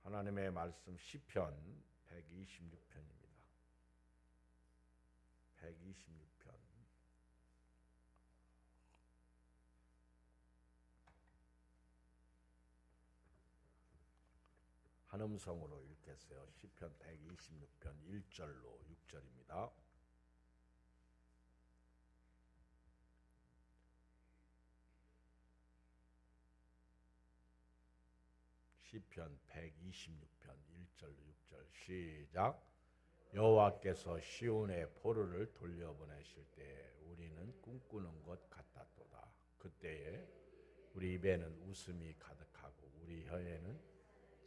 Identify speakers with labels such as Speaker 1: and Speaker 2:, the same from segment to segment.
Speaker 1: 하나님의 말씀 시편 126편입니다. 126편. 한 음성으로 읽겠어요. 시편 126편 1절로 6절입니다. 시편 126편 1절 6절 시작. 여호와께서 시온의 포로를 돌려보내실 때 우리는 꿈꾸는 것 같았도다. 그때에 우리 입에는 웃음이 가득하고 우리 혀에는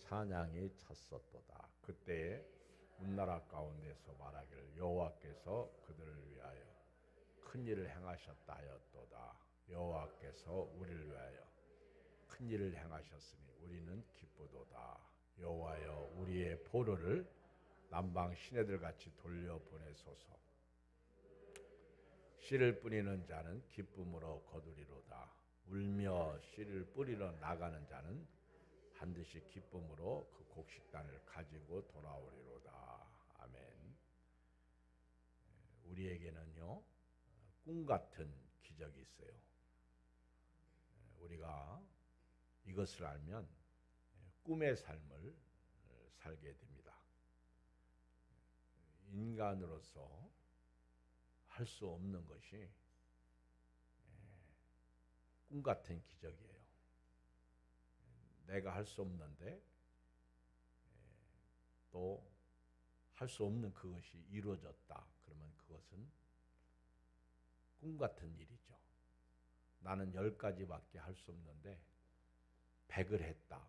Speaker 1: 찬양이 찼었도다. 그때에 문나라 가운데서 말하기를 여호와께서 그들을 위하여 큰 일을 행하셨다 하였도다. 여호와께서 우리를 위하여 큰 일을 행하셨으니 우리는 기쁘도다. 여호와여 우리의 포로를 남방 시내들같이 돌려보내소서. 씨를 뿌리는 자는 기쁨으로 거두리로다. 울며 씨를 뿌리러 나가는 자는 반드시 기쁨으로 그 곡식단을 가지고 돌아오리로다. 아멘. 우리에게는요 꿈 같은 기적이 있어요. 우리가 이것을 알면 꿈의 삶을 살게 됩니다. 인간으로서 할 수 없는 것이 꿈 같은 기적이에요. 내가 할 수 없는데 또 할 수 없는 그것이 이루어졌다. 그러면 그것은 꿈 같은 일이죠. 나는 10가지밖에 할 수 없는데 100을 했다.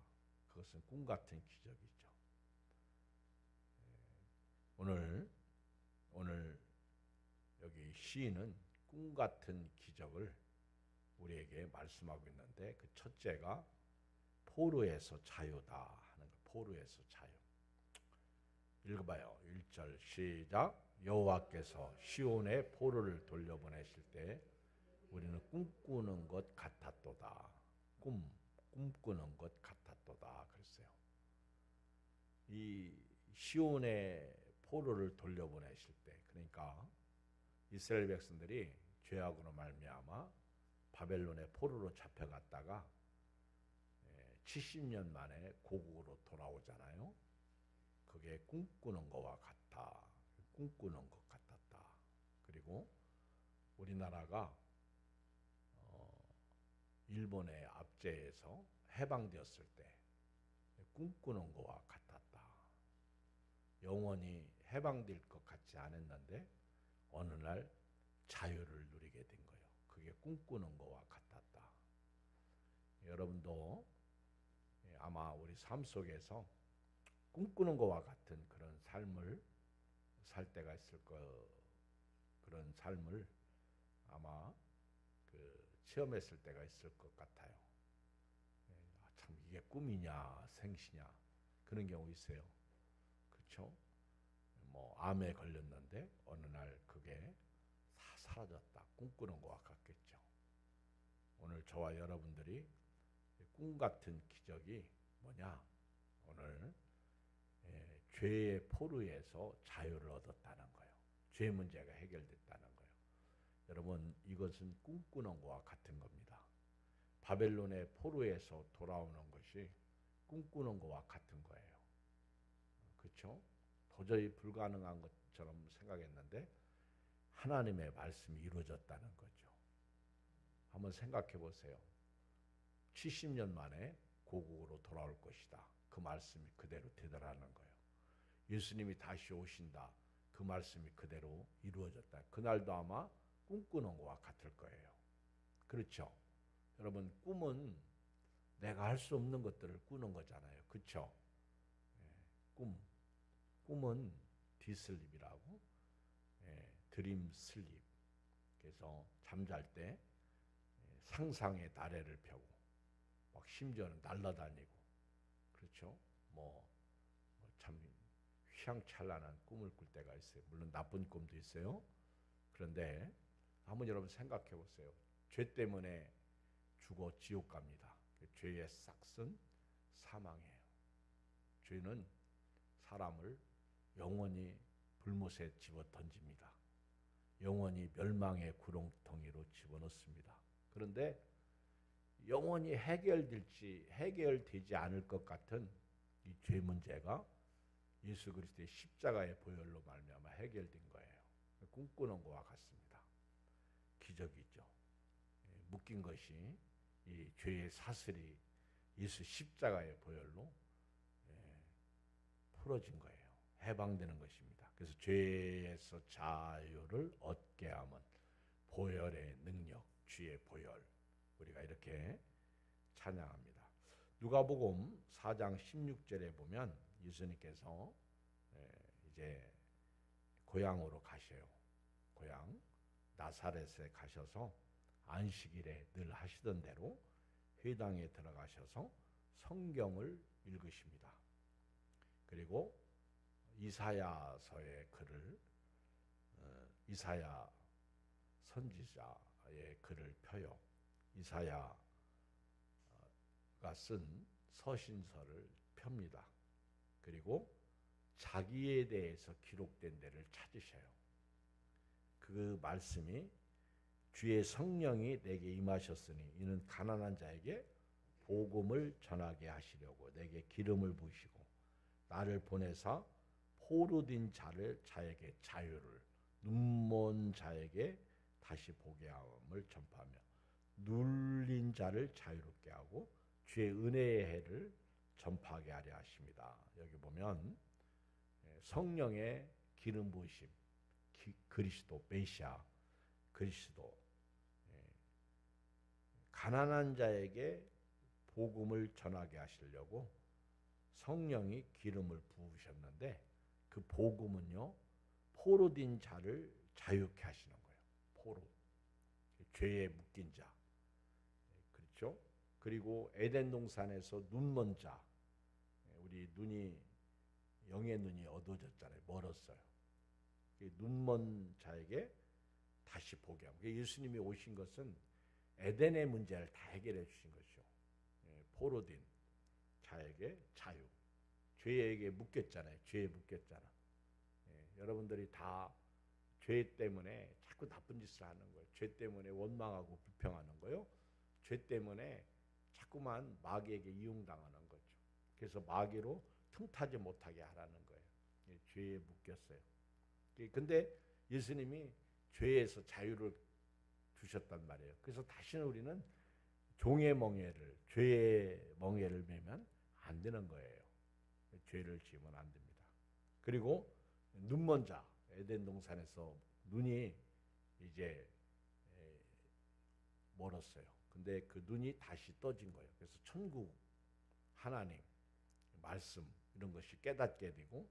Speaker 1: 그것은 꿈 같은 기적이죠. 오늘 여기 시인은 꿈 같은 기적을 우리에게 말씀하고 있는데 그 첫째가 포로에서 자유다 하는 거. 포로에서 자유. 읽어봐요. 1절 시작. 여호와께서 시온의 포로를 돌려보내실 때 우리는 꿈꾸는 것 같았도다. 꿈꾸는 것 같았도다 그랬어요. 이 시온의 포로를 돌려보내실 때, 그러니까 이스라엘 백성들이 죄악으로 말미암아 바벨론의 포로로 잡혀갔다가 70년 만에 고국으로 돌아오잖아요. 그게 꿈꾸는 것과 같다. 꿈꾸는 것 같았다. 그리고 우리나라가 일본의 압제에서 해방되었을 때 꿈꾸는 것과 같았다. 영원히 해방될 것 같지 않았는데 어느 날 자유를 누리게 된 거예요. 그게 꿈꾸는 것과 같았다. 여러분도 아마 우리 삶 속에서 꿈꾸는 것과 같은 그런 삶을 살 때가 있을 거, 그런 삶을 아마 체험했을 때가 있을 것 같아요. 참 이게 꿈이냐 생시냐 그런 경우 있어요. 그렇죠? 뭐 암에 걸렸는데 어느 날 그게 다 사라졌다. 꿈꾸는 것과 같겠죠. 오늘 저와 여러분들이 꿈 같은 기적이 뭐냐? 오늘 죄의 포로에서 자유를 얻었다는 거예요. 죄 문제가 해결됐다는 거예요. 여러분 이것은 꿈꾸는 것과 같은 겁니다. 바벨론의 포로에서 돌아오는 것이 꿈꾸는 것과 같은 거예요. 그렇죠? 도저히 불가능한 것처럼 생각했는데 하나님의 말씀이 이루어졌다는 거죠. 한번 생각해 보세요. 70년 만에 고국으로 돌아올 것이다. 그 말씀이 그대로 되더라는 거예요. 예수님이 다시 오신다. 그 말씀이 그대로 이루어졌다. 그날도 아마 꿈꾸는 것과 같을 거예요. 그렇죠? 여러분 꿈은 내가 할 수 없는 것들을 꾸는 거잖아요. 그렇죠? 꿈은 디슬립이라고 드림 슬립. 그래서 잠잘 때 상상의 나래를 펴고 막 심지어는 날아다니고 그렇죠? 참 휘황찬란한 꿈을 꿀 때가 있어요. 물론 나쁜 꿈도 있어요. 그런데 한번 여러분 생각해 보세요. 죄 때문에 죽어 지옥 갑니다. 죄의 싹은 사망이에요. 죄는 사람을 영원히 불못에 집어 던집니다. 영원히 멸망의 구렁텅이로 집어넣습니다. 그런데 영원히 해결되지 않을 것 같은 이 죄 문제가 예수 그리스도의 십자가의 보혈로 말미암아 해결된 거예요. 꿈꾸는 것과 같습니다. 기적이죠. 묶인 것이 이 죄의 사슬이 예수 십자가의 보혈로 풀어진 거예요. 해방되는 것입니다. 그래서 죄에서 자유를 얻게 함은 보혈의 능력, 주의 보혈, 우리가 이렇게 찬양합니다. 누가복음 4장 16절에 보면 예수님께서 이제 고향으로 가셔요. 고향 나사렛에 가셔서 안식일에 늘 하시던 대로 회당에 들어가셔서 성경을 읽으십니다. 그리고 이사야서의 글을 이사야 선지자의 글을 펴요. 이사야가 쓴 서신서를 펴니다. 그리고 자기에 대해서 기록된 데를 찾으셔요. 그 말씀이 주의 성령이 내게 임하셨으니 이는 가난한 자에게 복음을 전하게 하시려고 내게 기름을 부으시고 나를 보내사 포로된 자에게 자유를 눈먼 자에게 다시 보게 함을 전파하며 눌린 자를 자유롭게 하고 주의 은혜의 해를 전파하게 하려 하십니다. 여기 보면 성령의 기름 부으심, 그리스도 메시아 그리스도, 가난한 자에게 복음을 전하게 하시려고 성령이 기름을 부으셨는데 그 복음은요 포로된 자를 자유케 하시는 거예요. 포로, 죄에 묶인 자, 그렇죠? 그리고 에덴 동산에서 눈먼 자, 우리 눈이 영의 눈이 어두워졌잖아요. 멀었어요. 눈먼 자에게 다시 보게 하고, 예수님이 오신 것은 에덴의 문제를 다 해결해 주신 것이죠. 포로된 자에게 자유. 죄에게 묶였잖아요. 죄에 묶였잖아. 여러분들이 다 죄 때문에 자꾸 나쁜 짓을 하는 거예요. 죄 때문에 원망하고 불평하는 거요. 죄 때문에 자꾸만 마귀에게 이용당하는 거죠. 그래서 마귀로 틈타지 못하게 하라는 거예요. 죄에 묶였어요. 근데 예수님이 죄에서 자유를 주셨단 말이에요. 그래서 다시는 우리는 종의 멍에를, 죄의 멍에를 매면 안 되는 거예요. 죄를 지으면 안 됩니다. 그리고 눈먼 자, 에덴 동산에서 눈이 이제 멀었어요. 근데 그 눈이 다시 떠진 거예요. 그래서 천국, 하나님, 말씀 이런 것이 깨닫게 되고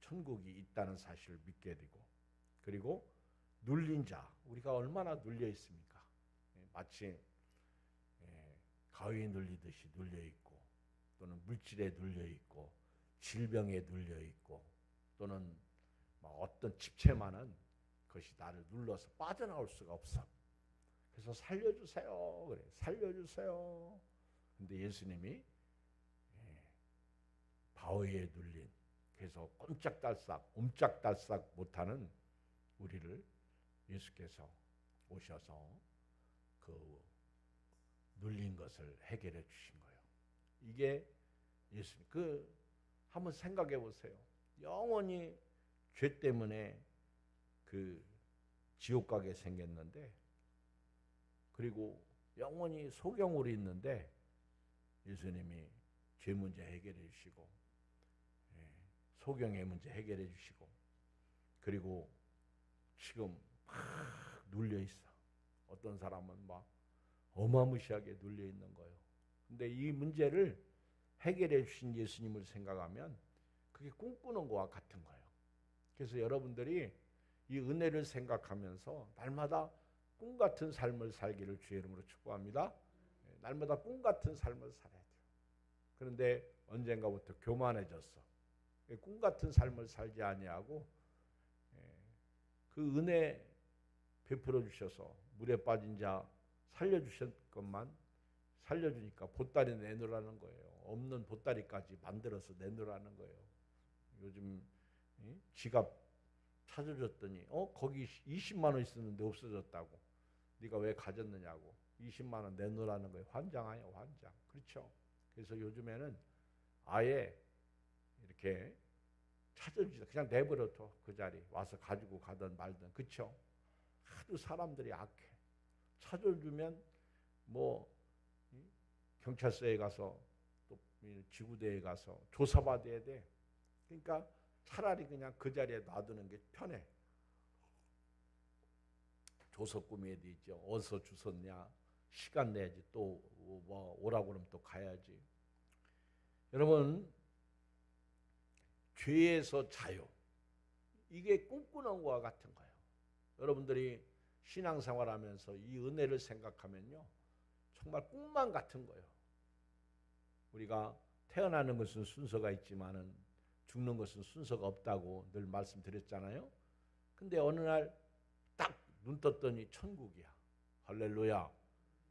Speaker 1: 천국이 있다는 사실을 믿게 되고, 그리고 눌린 자, 우리가 얼마나 눌려 있습니까? 마치 가위에 눌리듯이 눌려 있고, 또는 물질에 눌려 있고, 질병에 눌려 있고, 또는 어떤 집채만은 그것이 나를 눌러서 빠져나올 수가 없어. 그래서 살려주세요. 그래, 살려주세요. 근데 예수님이 바위에 눌린, 그래서 옴짝달싹 못하는 우리를 예수께서 오셔서 그 눌린 것을 해결해 주신 거예요. 이게 예수님. 한번 생각해 보세요. 영원히 죄 때문에 그 지옥 가게 생겼는데, 그리고 영원히 소경으로 있는데 예수님이 죄 문제 해결해 주시고, 소경의 문제 해결해 주시고, 그리고 지금 막 눌려 있어. 어떤 사람은 막 어마무시하게 눌려 있는 거예요. 근데 이 문제를 해결해 주신 예수님을 생각하면 그게 꿈꾸는 거와 같은 거예요. 그래서 여러분들이 이 은혜를 생각하면서 날마다 꿈 같은 삶을 살기를 주의 이름으로 축복합니다. 날마다 꿈 같은 삶을 살아야 돼요. 그런데 언젠가부터 교만해졌어. 꿈 같은 삶을 살지 아니하고 그 은혜 베풀어 주셔서 물에 빠진 자 살려주실 것만 살려주니까 보따리 내놓으라는 거예요. 없는 보따리까지 만들어서 내놓으라는 거예요. 요즘 지갑 찾아줬더니 거기 20만 원 있었는데 없어졌다고. 네가 왜 가졌느냐고. 20만 원 내놓으라는 거예요. 환장 아니에요, 환장. 그렇죠? 그래서 요즘에는 아예 이렇게 찾아주지, 그냥 내버려둬. 그 자리 와서 가지고 가든 말든. 그렇죠? 하도 사람들이 악해. 찾아주면 뭐 경찰서에 가서 또 지구대에 가서 조사받아야 돼. 그러니까 차라리 그냥 그 자리에 놔두는 게 편해. 조서 꾸며야 되죠. 어디서 주웠냐. 시간 내야지. 또 뭐 오라고 그러면 또 가야지. 여러분, 죄에서 자유. 이게 꿈꾸는 것과 같은 거예요. 여러분들이 신앙생활하면서 이 은혜를 생각하면요, 정말 꿈만 같은 거예요. 우리가 태어나는 것은 순서가 있지만은 죽는 것은 순서가 없다고 늘 말씀드렸잖아요. 근데 어느 날 딱 눈 떴더니 천국이야. 할렐루야.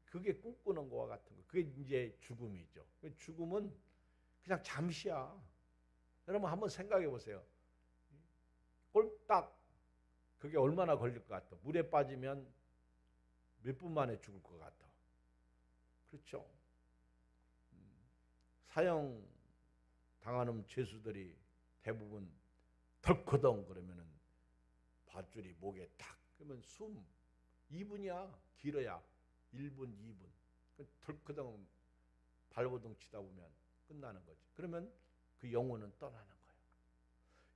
Speaker 1: 그게 꿈꾸는 것과 같은 거. 그게 이제 죽음이죠. 죽음은 그냥 잠시야. 여러분 한번 생각해 보세요. 꼴딱 그게 얼마나 걸릴 것 같아? 물에 빠지면 몇 분 만에 죽을 것 같아. 그렇죠? 사형 당하는 죄수들이 대부분 덜커덩 그러면은 밧줄이 목에 탁 그러면 숨 2분이야. 길어야 1분, 2분. 덜커덩 발버둥 치다 보면 끝나는 거지. 그러면 그 영혼은 떠나는 거예요.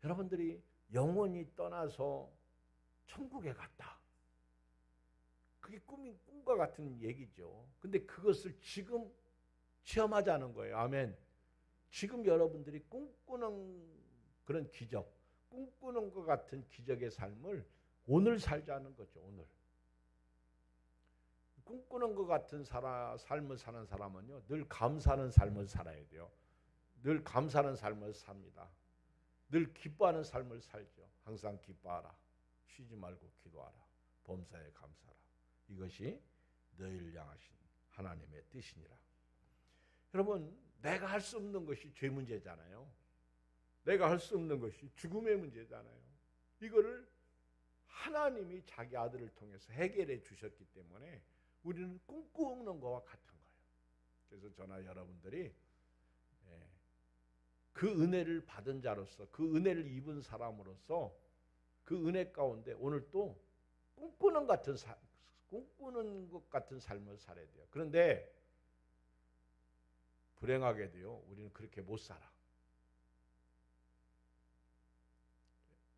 Speaker 1: 여러분들이 영혼이 떠나서 천국에 갔다. 그게 꿈과 같은 얘기죠. 근데 그것을 지금 체험하자는 거예요. 아멘. 지금 여러분들이 꿈꾸는 그런 기적, 꿈꾸는 것 같은 기적의 삶을 오늘 살자는 거죠. 오늘. 꿈꾸는 것 같은 삶을 사는 사람은요, 늘 감사하는 삶을 살아야 돼요. 늘 감사하는 삶을 삽니다. 늘 기뻐하는 삶을 살죠. 항상 기뻐하라. 쉬지 말고 기도하라. 범사에 감사하라. 이것이 너희를 향하신 하나님의 뜻이니라. 여러분, 내가 할 수 없는 것이 죄 문제잖아요. 내가 할 수 없는 것이 죽음의 문제잖아요. 이거를 하나님이 자기 아들을 통해서 해결해 주셨기 때문에 우리는 꿈꾸는 것과 같은 거예요. 그래서 저나 여러분들이 그 은혜를 받은 자로서, 그 은혜를 입은 사람으로서 그 은혜 가운데 오늘 또 꿈꾸는 것 같은 삶을 살아야 돼요. 그런데 불행하게도요, 우리는 그렇게 못 살아.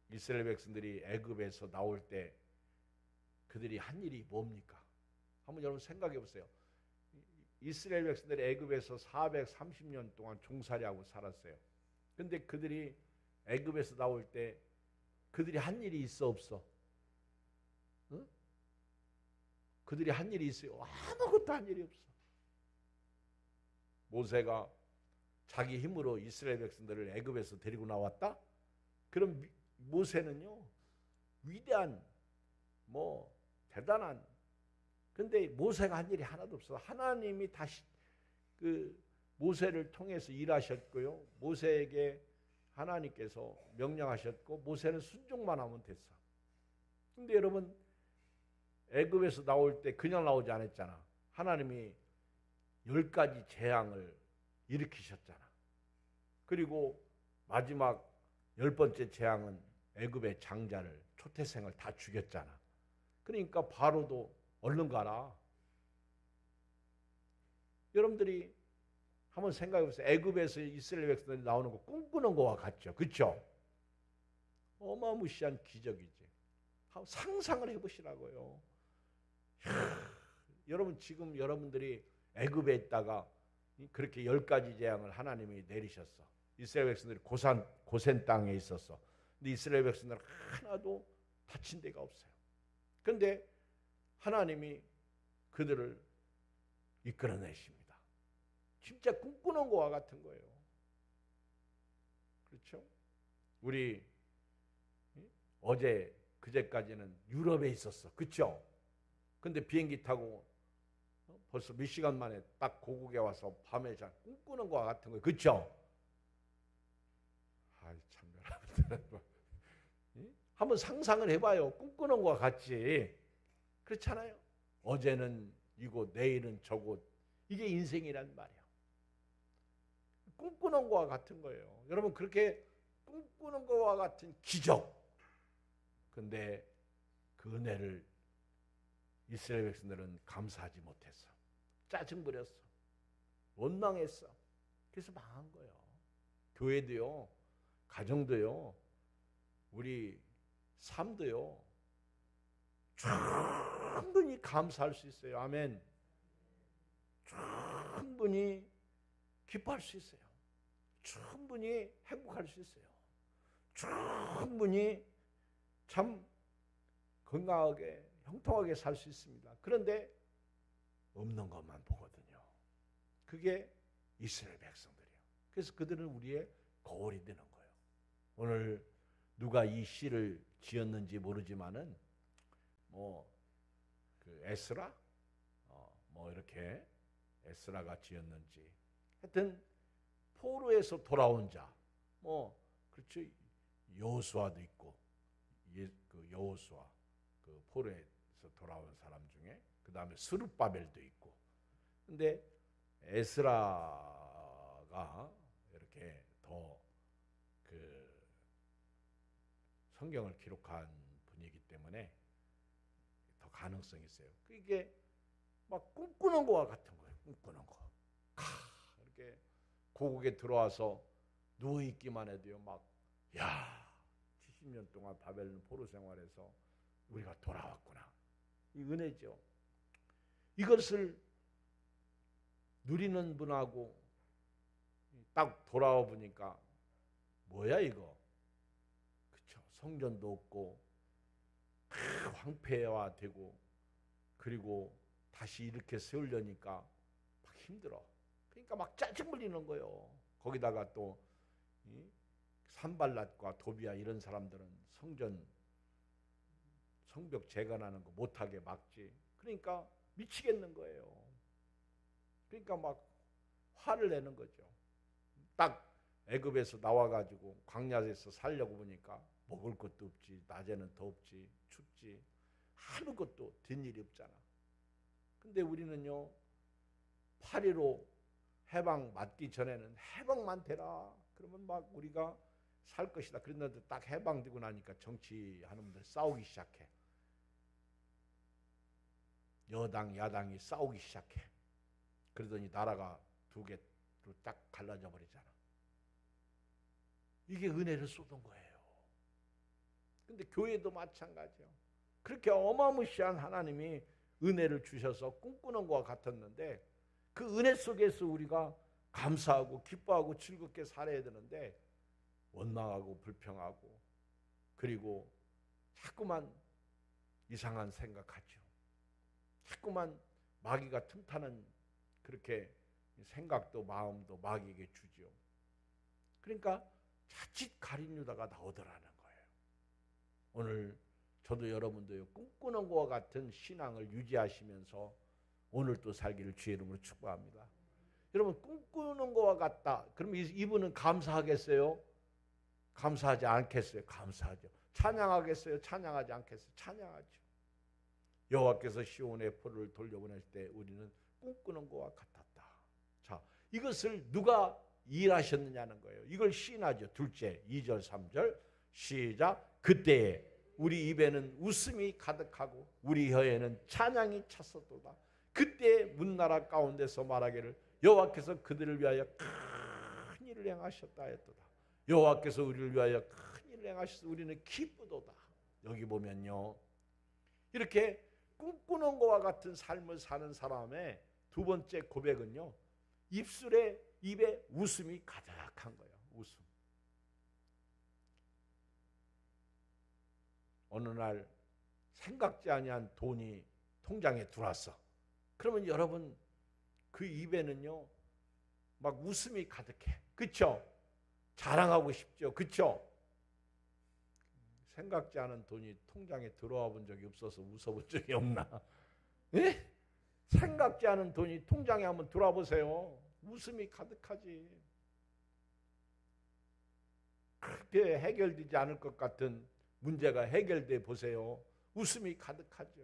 Speaker 1: 이스라엘 백성들이 애굽에서 나올 때 그들이 한 일이 뭡니까? 한번 여러분 생각해 보세요. 이스라엘 백성들이 애굽에서 430년 동안 종살이하고 살았어요. 근데 그들이 애굽에서 나올 때 그들이 한 일이 있어 없어? 응? 그들이 한 일이 있어요? 아무것도 한 일이 없어. 모세가 자기 힘으로 이스라엘 백성들을 애굽에서 데리고 나왔다? 그럼 모세는요, 위대한 대단한, 근데 모세가 한 일이 하나도 없어. 하나님이 다시 그 모세를 통해서 일하셨고요, 모세에게 하나님께서 명령하셨고 모세는 순종만 하면 됐어. 근데 여러분, 애굽에서 나올 때 그냥 나오지 않았잖아. 하나님이 10가지 재앙을 일으키셨잖아. 그리고 마지막 10번째 재앙은 애굽의 장자를, 초태생을 다 죽였잖아. 그러니까 바로도 얼른 가라. 여러분들이 한번 생각해 보세요. 애굽에서 이스라엘 백성들이 나오는 거 꿈꾸는 거와 같죠. 그렇죠? 어마무시한 기적이지. 상상을 해보시라고요. 여러분, 지금 여러분들이 애굽에 있다가 그렇게 10가지 재앙을 하나님이 내리셨어. 이스라엘 백성들이 고센 땅에 있었어. 근데 이스라엘 백성들은 하나도 다친 데가 없어요. 그런데 하나님이 그들을 이끌어내십니다. 진짜 꿈꾸는 것과 같은 거예요. 그렇죠? 우리 어제 그제까지는 유럽에 있었어. 그렇죠? 근데 비행기 타고 벌써 몇 시간 만에 딱 고국에 와서 밤에 잘 꿈꾸는 것과 같은 거예요. 그렇죠? 아이 참 여러분들 한번 상상을 해봐요. 꿈꾸는 것과 같지. 그렇잖아요. 어제는 이곳, 내일은 저곳. 이게 인생이란 말이야. 꿈꾸는 것과 같은 거예요. 여러분 그렇게 꿈꾸는 것과 같은 기적. 근데 그 은혜를 이스라엘 백성들은 감사하지 못했어. 짜증 부렸어. 원망했어. 그래서 망한 거예요. 교회도요. 가정도요. 우리 삶도요. 충분히 감사할 수 있어요. 아멘. 충분히 기뻐할 수 있어요. 충분히 행복할 수 있어요. 충분히 참 건강하게 형통하게 살 수 있습니다. 그런데 없는 것만 보거든요. 그게 이스라엘 백성들이에요. 그래서 그들은 우리의 거울이 되는 거예요. 오늘 누가 이 시를 지었는지 모르지만은 그 에스라 이렇게 에스라가 지었는지 하여튼 포로에서 돌아온 자 그렇죠. 여호수아도 있고 그 여호수아 그 포로에서 돌아온 사람 중에 그 다음에 스룹바벨도 있고 근데 에스라가 이렇게 더 그 성경을 기록한 분이기 때문에 더 가능성이 있어요. 이게 막 꿈꾸는 거와 같은 거예요. 꿈꾸는 거. 이렇게 고국에 들어와서 누워 있기만 해도요. 막 70년 동안 바벨론 포로 생활에서 우리가 돌아왔구나. 이 은혜죠. 이것을 누리는 분하고 딱 돌아와 보니까 뭐야 이거? 그렇죠. 성전도 없고 황폐화되고 그리고 다시 이렇게 세우려니까 막 힘들어. 그러니까 막 짜증 물리는 거예요. 거기다가 또 산발랏과 도비아 이런 사람들은 성벽 재건하는 거 못하게 막지. 그러니까 미치겠는 거예요. 그러니까 막 화를 내는 거죠. 딱 애굽에서 나와가지고 광야에서 살려고 보니까 먹을 것도 없지. 낮에는 덥지. 춥지. 아무것도 된 일이 없잖아. 근데 우리는요. 8.15 해방 맞기 전에는 해방만 되라. 그러면 막 우리가 살 것이다. 그런데 딱 해방되고 나니까 정치하는 분들 싸우기 시작해. 여당, 야당이 싸우기 시작해. 그러더니 나라가 두 개로 딱 갈라져 버리잖아. 이게 은혜를 쏟은 거예요. 근데 교회도 마찬가지예요. 그렇게 어마무시한 하나님이 은혜를 주셔서 꿈꾸는 것과 같았는데 그 은혜 속에서 우리가 감사하고 기뻐하고 즐겁게 살아야 되는데 원망하고 불평하고 그리고 자꾸만 이상한 생각하죠. 자꾸만 마귀가 틈타는 그렇게 생각도 마음도 마귀에게 주죠. 그러니까 자칫 가린 유다가 나오더라는 거예요. 오늘 저도 여러분도요 꿈꾸는 것과 같은 신앙을 유지하시면서 오늘 또 살기를 주의 이름으로 축복합니다. 여러분 꿈꾸는 것과 같다. 그럼 이분은 감사하겠어요? 감사하지 않겠어요? 감사하죠. 찬양하겠어요? 찬양하지 않겠어요? 찬양하죠. 여호와께서 시온의 포로를 돌려보낼 때 우리는 꿈꾸는 것과 같았다. 자, 이것을 누가 일하셨느냐는 거예요. 이걸 시인하죠. 둘째 2절 3절 시작. 그때에 우리 입에는 웃음이 가득하고 우리 혀에는 찬양이 찼었도다. 그때 문나라 가운데서 말하기를 여호와께서 그들을 위하여 큰 일을 행하셨다 했도다. 여호와께서 우리를 위하여 큰 일을 행하셔서 우리는 기쁘도다. 여기 보면요. 이렇게 꿈꾸는 것과 같은 삶을 사는 사람의 두 번째 고백은요. 입에 웃음이 가득한 거예요. 웃음. 어느 날 생각지 아니한 돈이 통장에 들어왔어. 그러면 여러분 그 입에는요 막 웃음이 가득해. 그렇죠? 자랑하고 싶죠. 그렇죠? 생각지 않은 돈이 통장에 들어와 본 적이 없어서 웃어본 적이 없나? 예? 생각지 않은 돈이 통장에 한번 들어와보세요. 웃음이 가득하지. 그렇게 해결되지 않을 것 같은 문제가 해결돼 보세요. 웃음이 가득하죠.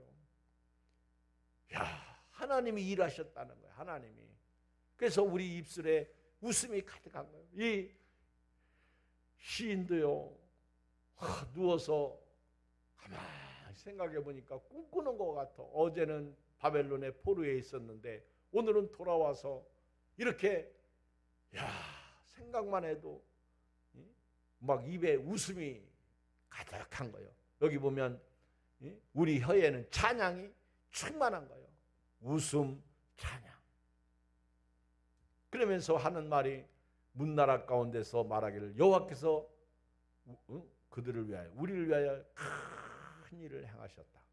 Speaker 1: 야, 하나님이 일하셨다는 거예요. 하나님이. 그래서 우리 입술에 웃음이 가득한 거예요. 이 시인도요, 누워서 가만히 생각해 보니까 꿈꾸는 것 같아. 어제는 바벨론의 포로에 있었는데 오늘은 돌아와서 이렇게, 야, 생각만 해도 막 입에 웃음이 가득한 거예요. 여기 보면 우리 혀에는 찬양이 충만한 거예요. 웃음, 찬양. 그러면서 하는 말이 문나라 가운데서 말하기를 여호와께서 그들을 위하여, 우리를 위하여 큰 일을 행하셨다.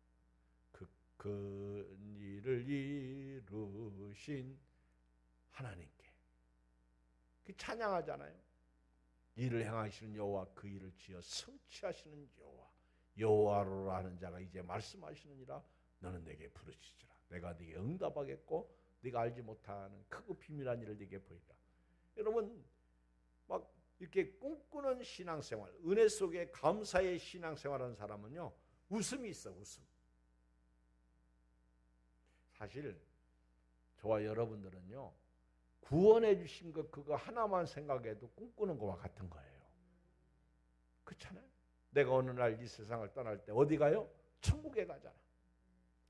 Speaker 1: 그 일을 이루신 하나님께 그 찬양하잖아요. 일을 행하시는 여호와, 그 일을 지어 성취하시는 여호와, 여호와로 하는 자가 이제 말씀하시느니라. 너는 내게 부르짖으라. 내가 네게 응답하겠고 네가 알지 못하는 크고 비밀한 일을 네게 보이리라. 여러분, 막 이렇게 꿈꾸는 신앙생활, 은혜 속에 감사의 신앙생활하는 사람은요, 웃음이 있어. 웃음. 사실 저와 여러분들은요, 구원해 주신 것 그거 하나만 생각해도 꿈꾸는 것과 같은 거예요. 그렇잖아요. 내가 어느 날 이 세상을 떠날 때 어디 가요? 천국에 가잖아.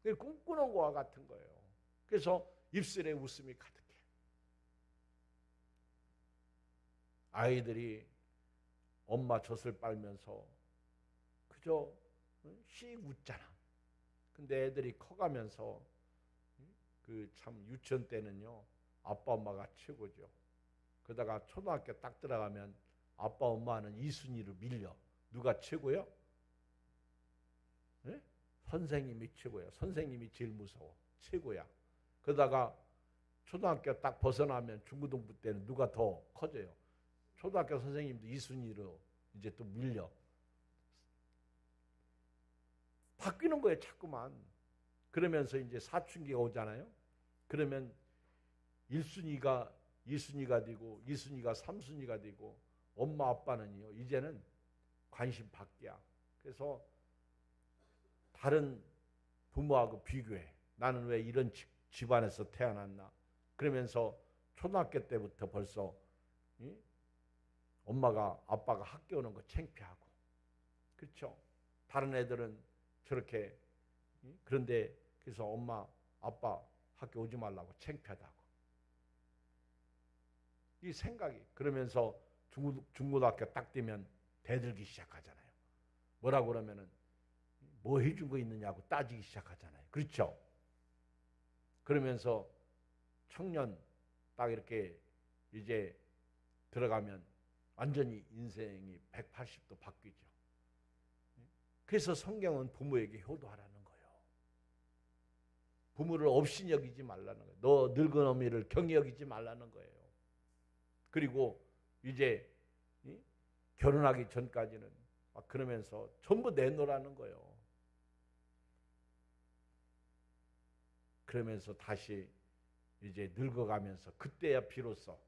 Speaker 1: 꿈꾸는 것과 같은 거예요. 그래서 입술에 웃음이 가득해. 아이들이 엄마 젖을 빨면서 그저 씩 웃잖아. 근데 애들이 커가면서 그 참 유치원 때는요, 아빠 엄마가 최고죠. 그러다가 초등학교 딱 들어가면 아빠 엄마는 2순위로 밀려. 누가 최고요? 네? 선생님이 최고야. 선생님이 제일 무서워. 최고야. 그러다가 초등학교 딱 벗어나면 중고등부 때는 누가 더 커져요? 초등학교 선생님도 2순위로 이제 또 밀려. 바뀌는 거예요, 자꾸만. 그러면서 이제 사춘기가 오잖아요. 그러면 1순위가 2순위가 되고 2순위가 3순위가 되고 엄마 아빠는요, 이제는 관심 밖이야. 그래서 다른 부모하고 비교해. 나는 왜 이런 집안에서 태어났나. 그러면서 초등학교 때부터 벌써 엄마가 아빠가 학교 오는 거 창피하고. 그렇죠? 다른 애들은 저렇게. 그런데 그래서 엄마 아빠 학교 오지 말라고 창피하다고. 이 생각이. 그러면서 중고등학교 딱 되면 대들기 시작하잖아요. 뭐라고 그러면은 뭐 해준 거 있느냐고 따지기 시작하잖아요. 그렇죠? 그러면서 청년 딱 이렇게 이제 들어가면 완전히 인생이 180도 바뀌죠. 그래서 성경은 부모에게 효도하라는 거예요. 부모를 없이 여기지 말라는 거예요. 너 늙은 어미를 경히 여기지 말라는 거예요. 그리고 이제 결혼하기 전까지는 막 그러면서 전부 내놓으라는 거예요. 그러면서 다시 이제 늙어가면서 그때야 비로소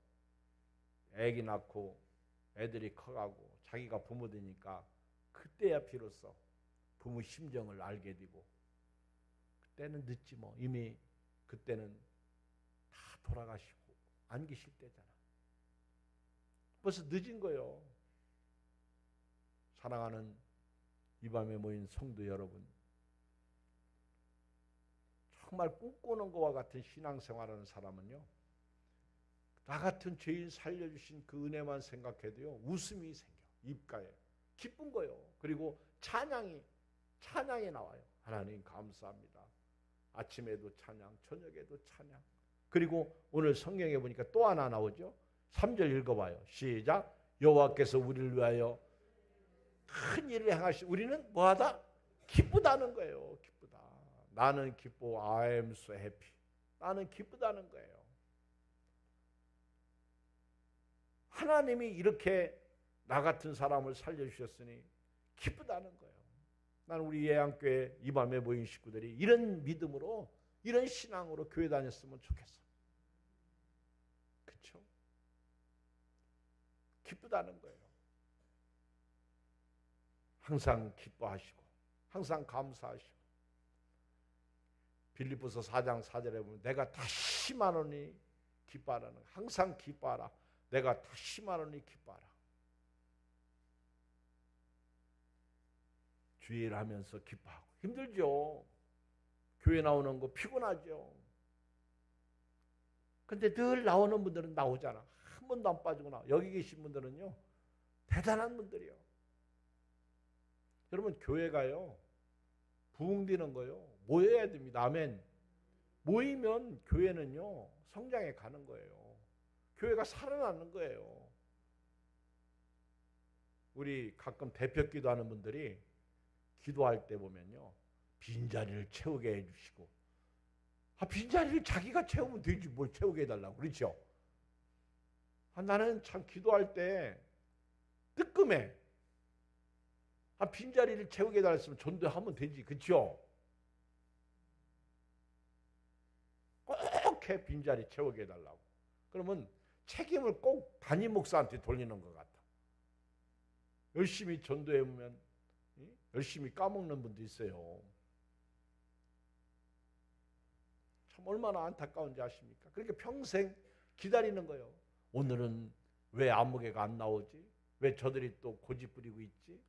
Speaker 1: 애기 낳고 애들이 커가고 자기가 부모 되니까 그때야 비로소 부모 심정을 알게 되고, 그때는 늦지 뭐. 이미 그때는 다 돌아가시고 안 계실 때잖아. 벌써 늦은 거예요. 사랑하는 이 밤에 모인 성도 여러분, 정말 꿈꾸는 것과 같은 신앙생활하는 사람은요, 나 같은 죄인 살려주신 그 은혜만 생각해도요, 웃음이 생겨. 입가에 기쁜 거예요. 그리고 찬양이 나와요. 하나님 감사합니다. 아침에도 찬양, 저녁에도 찬양. 그리고 오늘 성경에 보니까 또 하나 나오죠. 3절 읽어봐요. 시작. 여호와께서 우리를 위하여 큰 일을 행하시. 우리는 뭐하다? 기쁘다는 거예요. 기쁘다. 나는 기뻐. I am so happy. 나는 기쁘다는 거예요. 하나님이 이렇게 나 같은 사람을 살려주셨으니 기쁘다는 거예요. 나는 우리 예양교회 이 밤에 모인 식구들이 이런 믿음으로 이런 신앙으로 교회 다녔으면 좋겠어. 그렇죠? 기쁘다는 거예요. 항상 기뻐하시고 항상 감사하시고 빌립보서 4장 4절에 보면 내가 다시 말하노니 기뻐하라는 거예요. 항상 기뻐하라. 내가 다시 말하노니 기뻐하라. 주일 하면서 기뻐하고 힘들죠. 교회 나오는 거 피곤하죠. 근데 늘 나오는 분들은 나오잖아. 한 번도 안 빠지고 나와. 여기 계신 분들은요 대단한 분들이요. 여러분 교회가요 부흥되는 거요 모여야 됩니다. 아멘. 모이면 교회는요 성장해 가는 거예요. 교회가 살아나는 거예요. 우리 가끔 대표 기도하는 분들이 기도할 때 보면요 빈자리를 채우게 해주시고 빈자리를 자기가 채우면 되지 뭘 채우게 해달라고 그렇죠. 나는 참 기도할 때 뜨끔해. 빈자리를 채우게 해달라 했으면 전도하면 되지 그렇죠. 꼭 해 빈자리 채우게 해달라고. 그러면 책임을 꼭 담임 목사한테 돌리는 것 같아. 열심히 전도해보면 열심히 까먹는 분도 있어요. 참 얼마나 안타까운지 아십니까? 그러니까 평생 기다리는 거예요. 오늘은 왜 안무개가 안 나오지? 왜 저들이 또 고집 부리고 있지?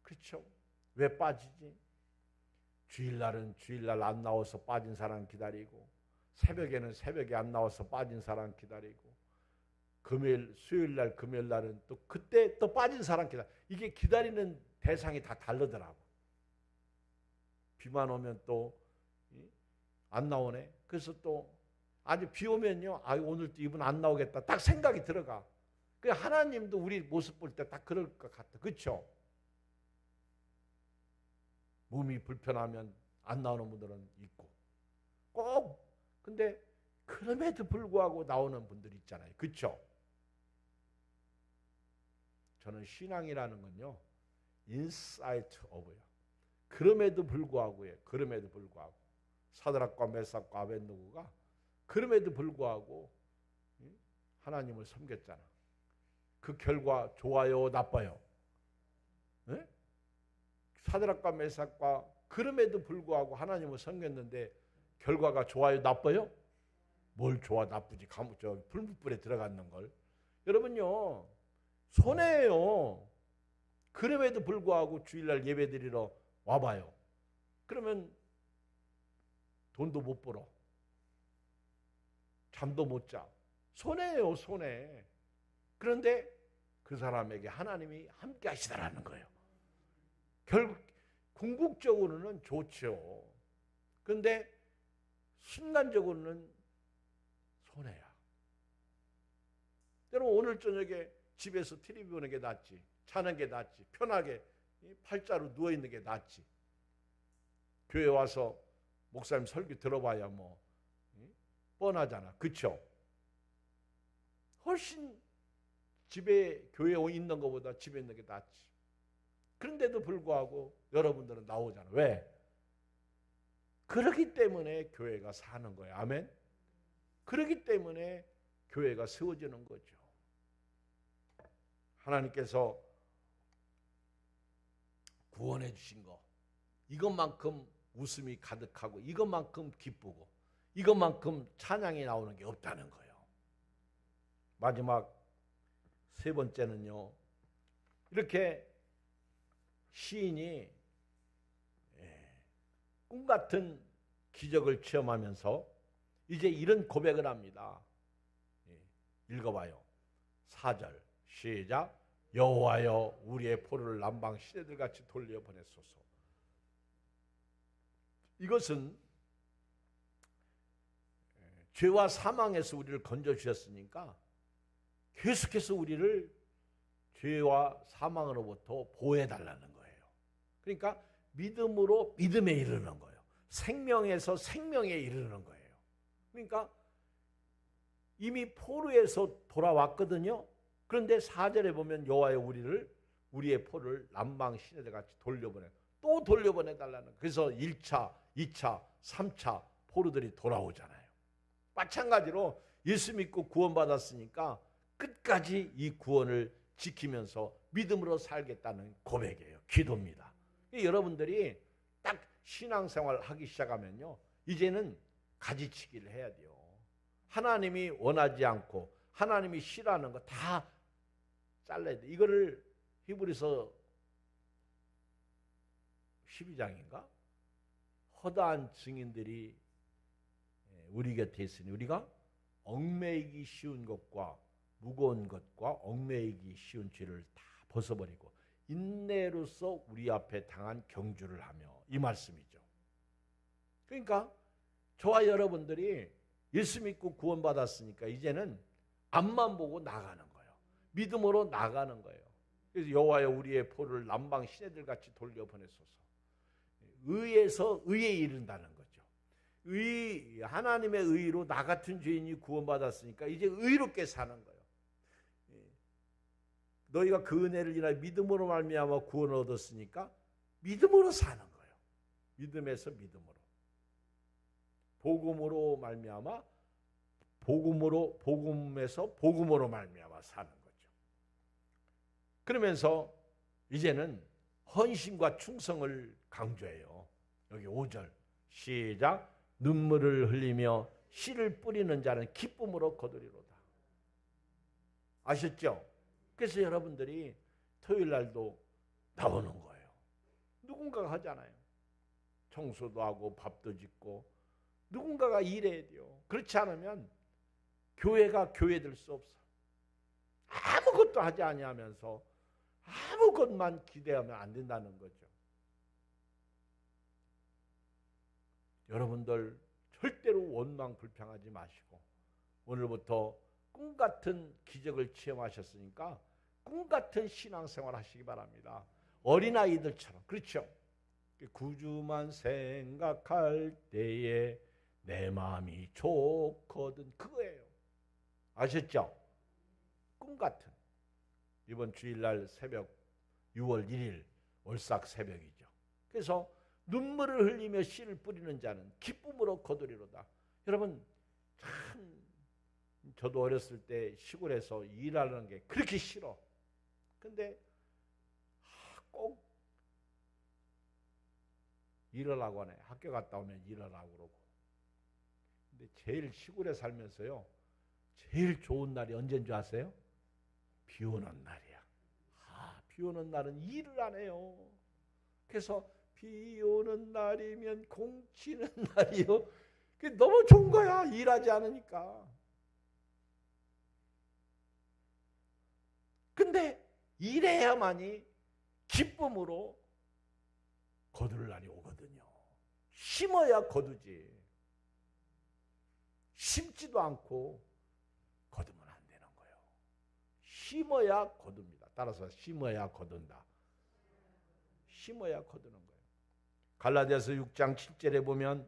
Speaker 1: 그렇죠? 왜 빠지지? 주일날은 주일날 안 나와서 빠진 사람 기다리고 새벽에는 새벽에 안 나와서 빠진 사람 기다리고 금요일, 수요일날, 금요일날은 또 그때 또 빠진 사람 기다리고 이게 기다리는 대상이 다 다르더라고. 비만 오면 또 안 나오네. 그래서 또 아주 비 오면요. 오늘 또 이분 안 나오겠다. 딱 생각이 들어가. 그 하나님도 우리 모습 볼 때 딱 그럴 것 같아. 그렇죠? 몸이 불편하면 안 나오는 분들은 있고 꼭 근데 그럼에도 불구하고 나오는 분들이 있잖아요. 그렇죠? 저는 신앙이라는 건요. 인사이트 오브요. 그럼에도 불구하고요. 그럼에도 불구하고 사드락과 메삭과 아벳느고가 그럼에도 불구하고 하나님을 섬겼잖아. 그 결과 좋아요, 나빠요? 네? 사드락과 메삭과 그럼에도 불구하고 하나님을 섬겼는데 결과가 좋아요, 나빠요? 뭘 좋아, 나쁘지? 불불불에 들어갔는 걸. 여러분요, 손해예요. 그럼에도 불구하고 주일날 예배드리러 와봐요. 그러면 돈도 못 벌어. 잠도 못 자. 손해예요, 손해. 그런데 그 사람에게 하나님이 함께 하시다라는 거예요. 결국 궁극적으로는 좋죠. 그런데 순간적으로는 손해야. 여러분 오늘 저녁에 집에서 TV 보는 게 낫지. 자는 게 낫지. 편하게 팔자로 누워있는 게 낫지. 교회 와서 목사님 설교 들어봐야 뭐 뻔하잖아. 그렇죠? 훨씬 집에 교회에 있는 것보다 집에 있는 게 낫지. 그런데도 불구하고 여러분들은 나오잖아. 왜? 그렇기 때문에 교회가 사는 거예요. 아멘? 그렇기 때문에 교회가 세워지는 거죠. 하나님께서 구원해 주신 거 이것만큼 웃음이 가득하고 이것만큼 기쁘고 이것만큼 찬양이 나오는 게 없다는 거예요. 마지막 세 번째는요. 이렇게 시인이 꿈같은 기적을 체험하면서 이제 이런 고백을 합니다. 읽어봐요. 4절 시작. 여호와여 우리의 포로를 남방 시내들같이 돌려보내소서. 이것은 죄와 사망에서 우리를 건져주셨으니까 계속해서 우리를 죄와 사망으로부터 보호해달라는 거예요. 그러니까 믿음으로 믿음에 이르는 거예요. 생명에서 생명에 이르는 거예요. 그러니까 이미 포로에서 돌아왔거든요. 그런데 4절에 보면 여호와여 우리의 포를 남방 시내들같이 돌려보내 또 돌려보내달라는 거예요. 그래서 1차, 2차, 3차 포로들이 돌아오잖아요. 마찬가지로 예수 믿고 구원받았으니까 끝까지 이 구원을 지키면서 믿음으로 살겠다는 고백이에요. 기도입니다. 여러분들이 딱 신앙생활 하기 시작하면요, 이제는 가지치기를 해야 돼요. 하나님이 원하지 않고 하나님이 싫어하는 거 다 잘라야 돼. 이거를 히브리서 12장인가? 허다한 증인들이 우리 곁에 있으니 우리가 얽매이기 쉬운 것과 무거운 것과 얽매이기 쉬운 죄를 다 벗어버리고 인내로서 우리 앞에 당한 경주를 하며, 이 말씀이죠. 그러니까 저와 여러분들이 예수 믿고 구원받았으니까 이제는 앞만 보고 나가는 거예요. 믿음으로 나가는 거예요. 그래서 여호와여 우리의 포를 남방 시내들 같이 돌려보내소서. 의에서 의에 이른다는 거죠. 하나님의 의로 나 같은 죄인이 구원받았으니까 이제 의롭게 사는 거예요. 너희가 그 은혜를 인하여 믿음으로 말미암아 구원을 얻었으니까 믿음으로 사는 거예요. 믿음에서 믿음으로. 복음으로 말미암아 복음에서 복음으로 말미암아 사는 거죠. 그러면서 이제는 헌신과 충성을 강조해요. 여기 5절 시작. 눈물을 흘리며 씨를 뿌리는 자는 기쁨으로 거두리로다. 아셨죠? 그래서 여러분들이 토요일 날도 나오는 거예요. 누군가가 하잖아요. 청소도 하고 밥도 짓고 누군가가 일해야 돼요. 그렇지 않으면 교회가 교회될 수 없어. 아무것도 하지 아니하면서 아무것만 기대하면 안 된다는 거죠. 여러분들 절대로 원망 불평하지 마시고 오늘부터 꿈같은 기적을 체험하셨으니까 꿈같은 신앙생활 하시기 바랍니다. 어린아이들처럼. 그렇죠? 구주만 생각할 때에 내 마음이 좋거든. 그거예요. 아셨죠? 꿈같은. 이번 주일날 새벽 6월 1일 월삭 새벽이죠. 그래서 눈물을 흘리며 씨를 뿌리는 자는 기쁨으로 거두리로다. 여러분 참 저도 어렸을 때 시골에서 일하는 게 그렇게 싫어. 근데 꼭 일하라고 하네. 학교 갔다 오면 일하라고 그러고. 근데 제일 시골에 살면서요, 제일 좋은 날이 언제인 줄 아세요? 비 오는 날이야. 비 오는 날은 일을 안 해요. 그래서 비 오는 날이면 공치는 날이요. 그게 너무 좋은 거야. 일하지 않으니까. 근데 일해야만이 기쁨으로 거둘 날이 오거든요. 심어야 거두지. 심지도 않고 거두면 안 되는 거예요. 심어야 거둡니다. 따라서 심어야 거둔다. 심어야 거두는 거예요. 갈라디아서 6장 7절에 보면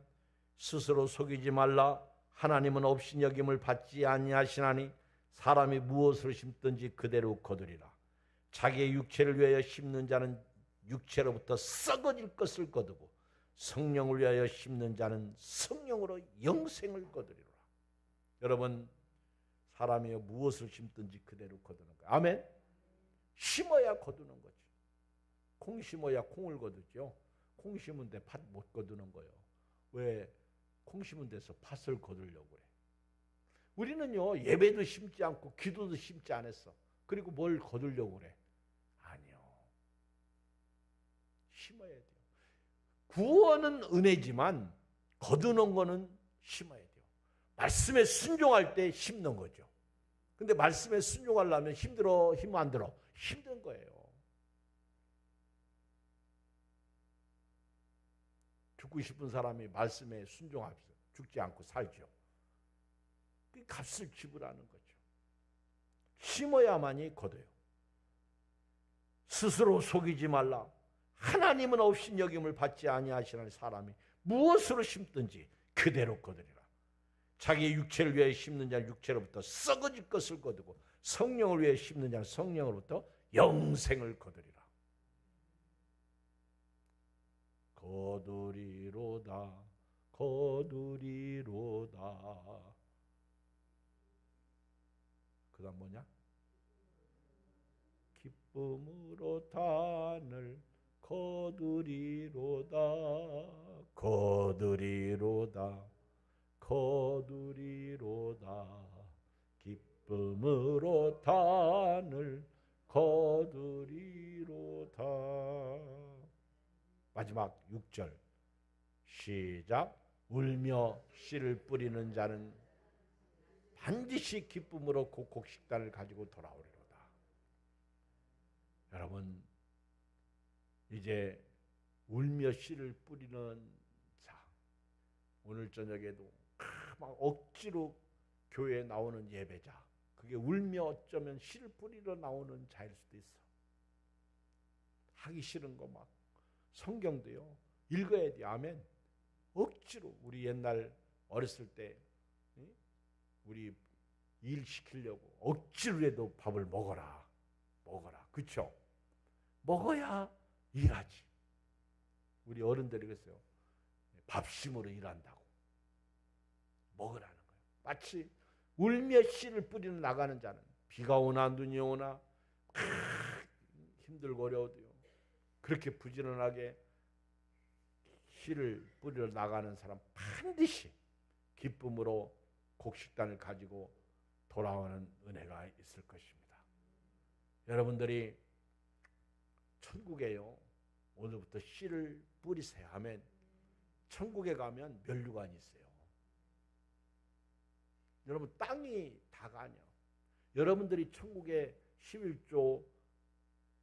Speaker 1: 스스로 속이지 말라. 하나님은 업신여김을 받지 아니하시나니 사람이 무엇을 심든지 그대로 거두리라. 자기의 육체를 위하여 심는 자는 육체로부터 썩어질 것을 거두고 성령을 위하여 심는 자는 성령으로 영생을 거두리라. 여러분 사람이 무엇을 심든지 그대로 거두는 거예요. 아멘. 심어야 거두는 거죠. 콩 심어야 콩을 거두죠. 콩 심은 데 팥 못 거두는 거예요. 왜? 콩 심은 데서 팥을 거두려고 그래. 우리는요 예배도 심지 않고 기도도 심지 않았어. 그리고 뭘 거두려고 그래? 아니요. 심어야 돼요. 구원은 은혜지만 거두는 거는 심어야 돼요. 말씀에 순종할 때 심는 거죠. 근데 말씀에 순종하려면 힘들어? 힘 안 들어? 힘든 거예요. 죽고 싶은 사람이 말씀에 순종합시다. 죽지 않고 살죠. 그 값을 지불하는 거죠. 심어야만이 거둬요. 스스로 속이지 말라. 하나님은 업신여김을 받지 아니하시는 사람이 무엇으로 심든지 그대로 거두리라. 자기의 육체를 위해 심는 자는 육체로부터 썩어질 것을 거두고 성령을 위해 심는 자는 성령으로부터 영생을 거두리라. 거두리로다. 거두리로다. 그 다음 뭐냐? 기쁨으로 단을 거두리로다. 거두리로다. 거두리로다. 기쁨으로 단을 거두리로다. 마지막 6절 시작. 울며 씨를 뿌리는 자는 반드시 기쁨으로 곡곡식단을 가지고 돌아오리로다. 여러분, 이제 울며 씨를 뿌리는 자, 오늘 저녁에도 막 억지로 교회에 나오는 예배자, 그게 울며 어쩌면 씨를 뿌리러 나오는 자일 수도 있어. 하기 싫은 거 막 성경도요 읽어야 돼. 아멘. 억지로 우리 옛날 어렸을 때 우리 일 시키려고 억지로라도 밥을 먹어라. 그렇죠? 먹어야 일하지. 우리 어른들이 그랬어요. 밥심으로 일한다고. 먹으라는 거예요. 마치 울며 씨를 뿌리러 나가는 자는 비가 오나 눈이 오나 힘들고 어려워도요. 그렇게 부지런하게 씨를 뿌리러 나가는 사람 반드시 기쁨으로 곡식단을 가지고 돌아오는 은혜가 있을 것입니다. 여러분들이 천국에요. 오늘부터 씨를 뿌리세요 하면 천국에 가면 면류관이 있어요. 여러분 땅이 다가 아니야. 여러분들이 천국에 11조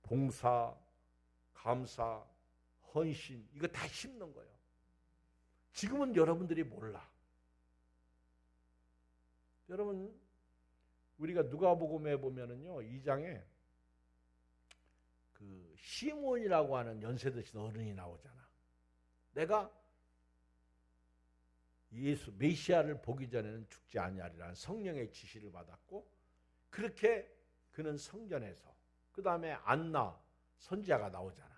Speaker 1: 봉사, 감사, 헌신 이거 다 심는 거예요. 지금은 여러분들이 몰라. 여러분 우리가 누가복음에 보면은요 2장에 그 시몬이라고 하는 연세 드신 어른이 나오잖아. 내가 예수 메시아를 보기 전에는 죽지 아니하리라는 성령의 지시를 받았고 그렇게 그는 성전에서 그 다음에 안나 선지자가 나오잖아.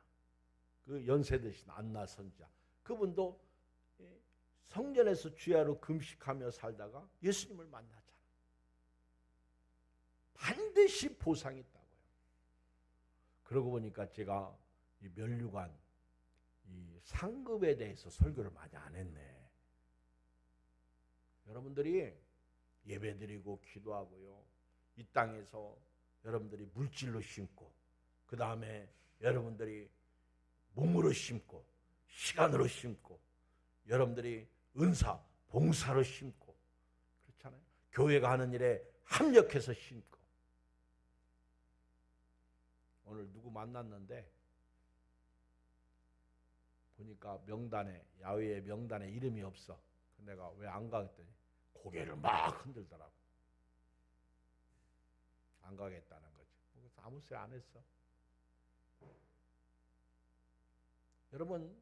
Speaker 1: 그 연세 드신 안나 선지자 그분도 성전에서 주야로 금식하며 살다가 예수님을 만났잖아. 반드시 보상이 있다고요. 그러고 보니까 제가 이 면류관 이 상급에 대해서 설교를 많이 안 했네. 여러분들이 예배드리고 기도하고요. 이 땅에서 여러분들이 물질로 심고 그 다음에 여러분들이 몸으로 심고 시간으로 심고 여러분들이 은사, 봉사로 심고 그렇잖아요. 교회가 하는 일에 합력해서 심고 오늘 누구 만났는데 보니까 명단에 야외의 명단에 이름이 없어. 내가 왜 안 가겠더니 고개를 막 흔들더라고. 안 가겠다는 거지. 그래서 아무 소리 안 했어. 여러분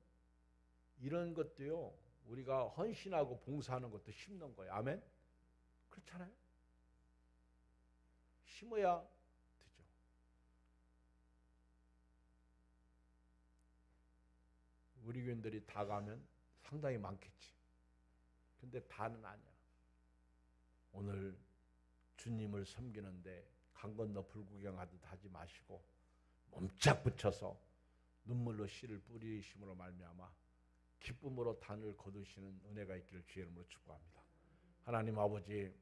Speaker 1: 이런 것도요 우리가 헌신하고 봉사하는 것도 심는 거예요. 아멘? 그렇잖아요. 심어야 되죠. 우리 교인들이 다 가면 상당히 많겠지. 근데 다는 아니야. 오늘 주님을 섬기는데 강 건너 불구경하듯 하지 마시고 몸짝 붙여서 눈물로 씨를 뿌리심으로 말미암아 기쁨으로 단을 거두시는 은혜가 있기를 주의 이름으로 축복합니다. 하나님 아버지